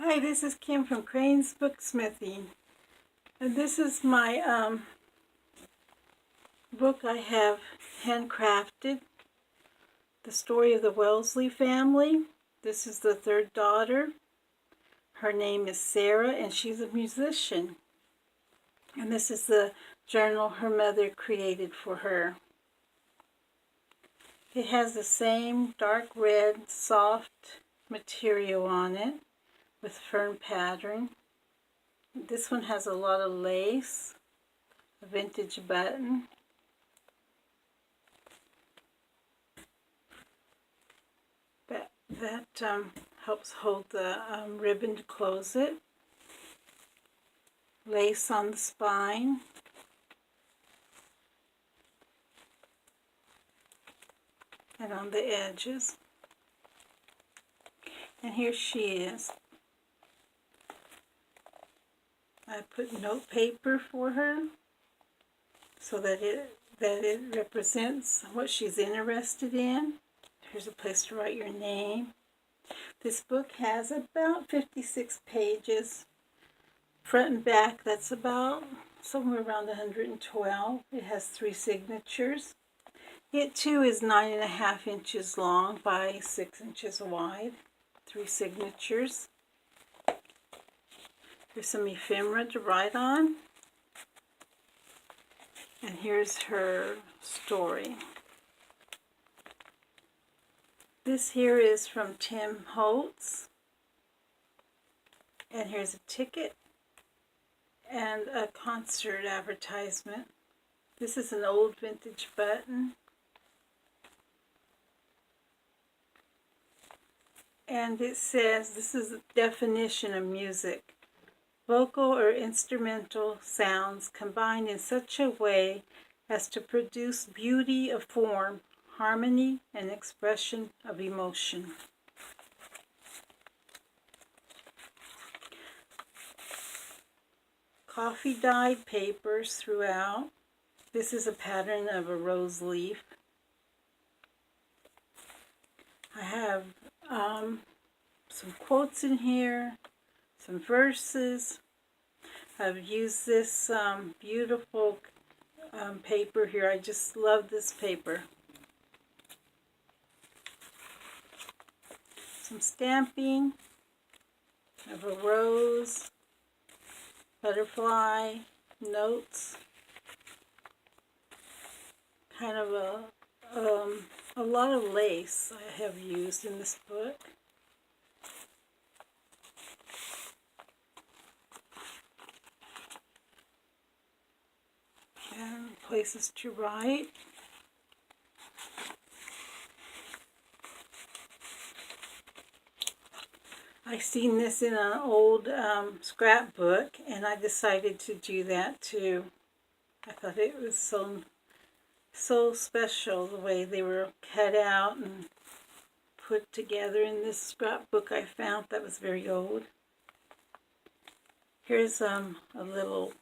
Hi, this is Kim from Crane's Booksmithing, and this is my book I have handcrafted, the story of the Wellesley family. This is the third daughter. Her name is Sara, and she's a musician. And this is the journal her mother created for her. It has the same dark red, soft material on it with fern pattern. This one has a lot of lace, a vintage button. That helps hold the ribbon to close it. Lace on the spine. And on the edges. And here she is. I put note paper for her so that it represents what she's interested in. Here's a place to write your name. This book has about 56 pages. Front and back, that's about somewhere around 112. It has 3 signatures. It too is 9.5 inches long by 6 inches wide. 3 signatures. There's some ephemera to write on. And here's her story. This here is from Tim Holtz. And here's a ticket and a concert advertisement. This is an old vintage button. And it says, this is the definition of music. Vocal or instrumental sounds combined in such a way as to produce beauty of form, harmony, and expression of emotion. Coffee dyed papers throughout. This is a pattern of a rose leaf. I have some quotes in here, some verses. I've used this beautiful paper here. I just love this paper. Some stamping of a rose, butterfly, notes, kind of a lot of lace I have used in this book. And places to write. I seen this in an old scrapbook, and I decided to do that too. I thought it was so special the way they were cut out and put together in this scrapbook I found that was very old. Here's a little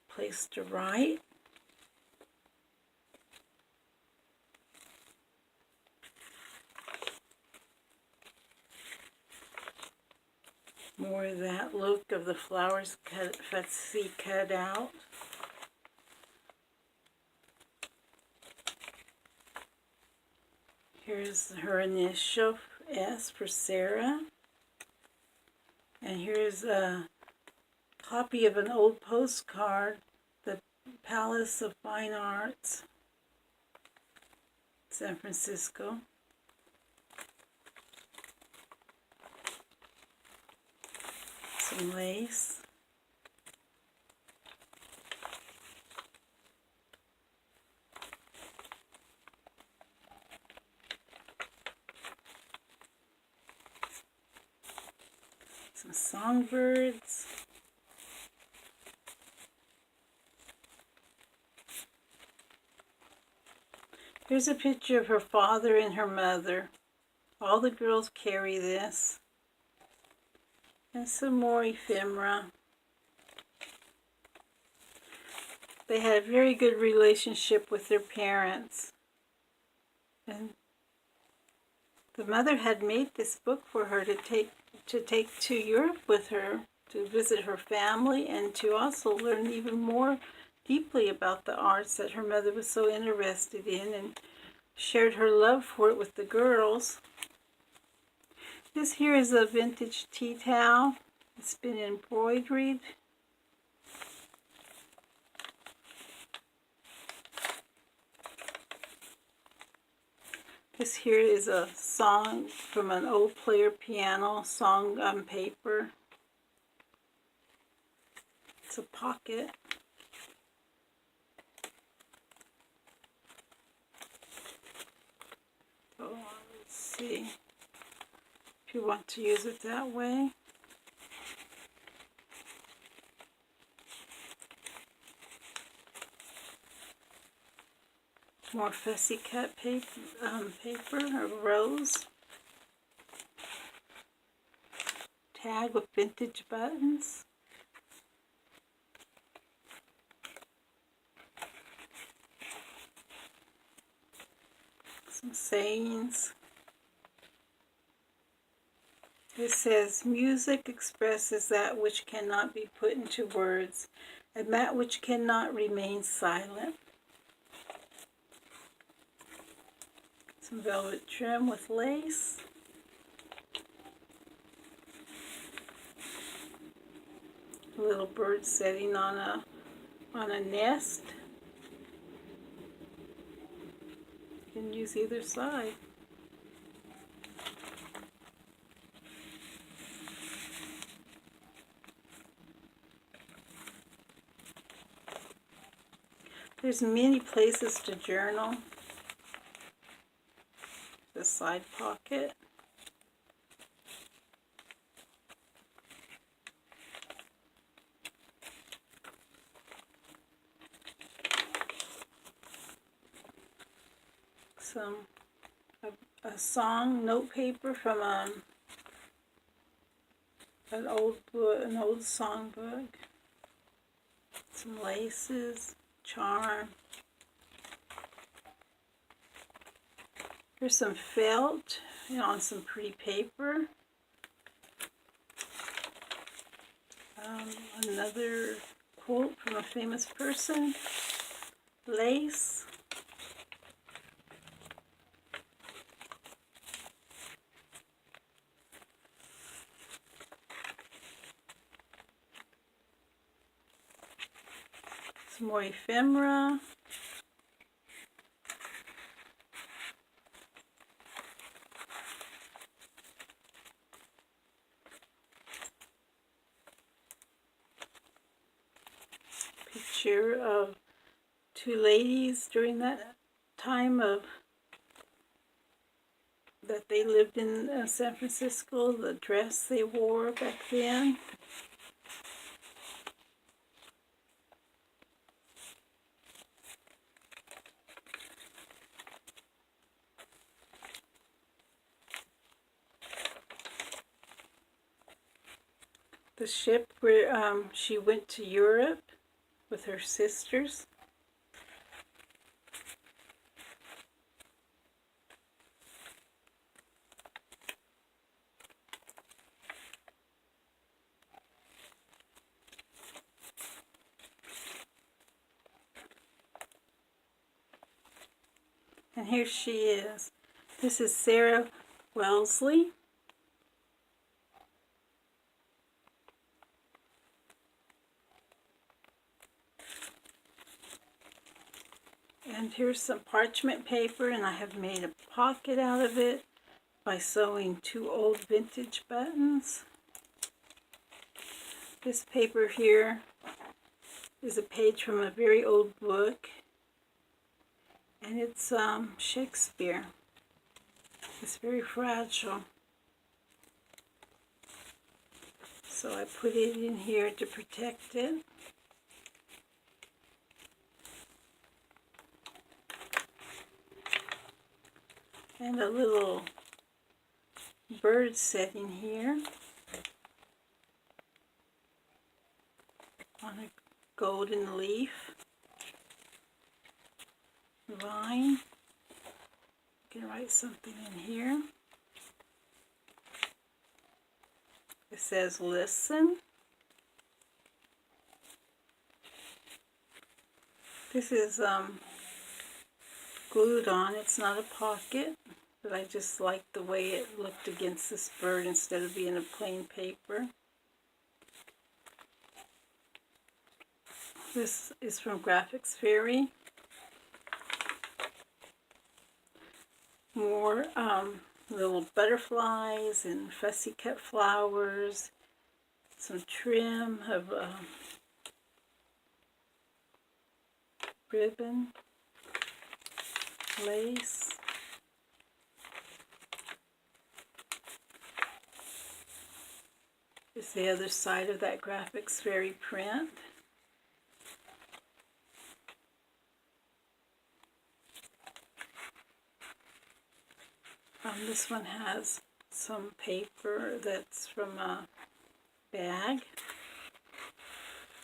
place to write. More of that look of the flowers cut out. Here's her initial, S for Sara. And here's a copy of an old postcard, the Palace of Fine Arts, San Francisco. Some lace. Some songbirds. Here's a picture of her father and her mother. All the girls carry this. And some more ephemera. They had a very good relationship with their parents. And the mother had made this book for her to take to take to Europe with her to visit her family and to also learn even more deeply about the arts that her mother was so interested in, and shared her love for it with the girls. This here is a vintage tea towel. It's been embroidered. This here is a song from an old player piano, song on paper. It's a pocket. Oh, let's see if you want to use it that way. More fussy cut paper or rose. Tag with vintage buttons. Some sayings. It says, music expresses that which cannot be put into words, and that which cannot remain silent. Some velvet trim with lace. A little bird sitting on a nest. You can use either side. There's many places to journal. The side pocket. A song note paper from an old song book. Some laces, charm. Here's some felt, on some pretty paper. Another quote from a famous person. Lace. Some more ephemera. Picture of two ladies during that time that they lived in San Francisco, the dress they wore back then. The ship where she went to Europe with her sisters. And here she is. This is Sara Wellesley. And here's some parchment paper, and I have made a pocket out of it by sewing two old vintage buttons. This paper here is a page from a very old book, and it's Shakespeare. It's very fragile. So I put it in here to protect it. And a little bird setting here on a golden leaf vine. You can write something in here. It says listen. This is glued on. It's not a pocket, but I just like the way it looked against this bird instead of being a plain paper. This is from Graphics Fairy. More little butterflies and fussy cut flowers. Some trim of ribbon, lace. Here's the other side of that Graphics Fairy print. This one has some paper that's from a bag,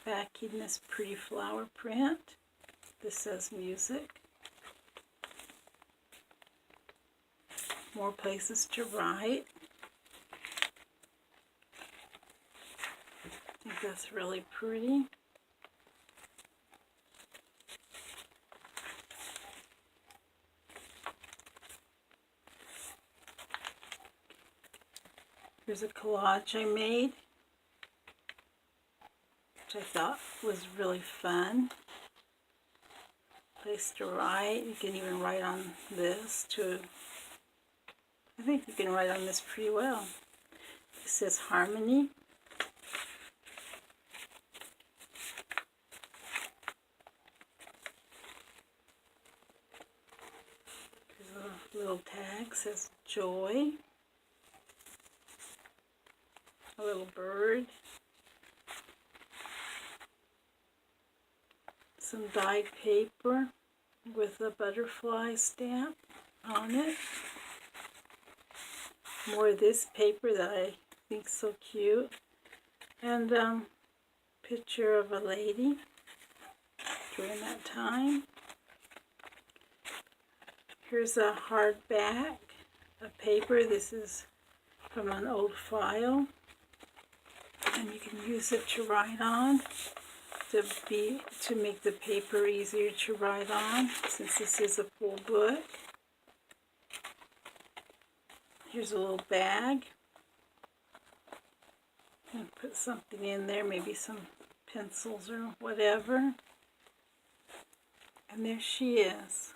backing this pretty flower print. This says music. More places to write. I think that's really pretty. Here's a collage I made, which I thought was really fun. Place to write. You can even write on this too. I think you can write on this pretty well. This says harmony. There's a little tag, says joy. A little bird. Some dyed paper with a butterfly stamp on it. More of this paper that I think is so cute. And picture of a lady during that time. Here's a hardback of paper. This is from an old file. And you can use it to write on, to make the paper easier to write on, since this is a full book. Here's a little bag. And put something in there, maybe some pencils or whatever. And there she is.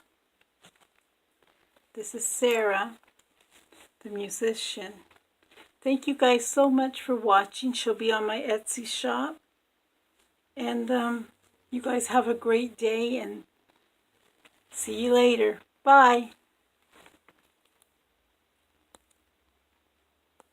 This is Sara, the musician. Thank you guys so much for watching. She'll be on my Etsy shop. And you guys have a great day and see you later. Bye.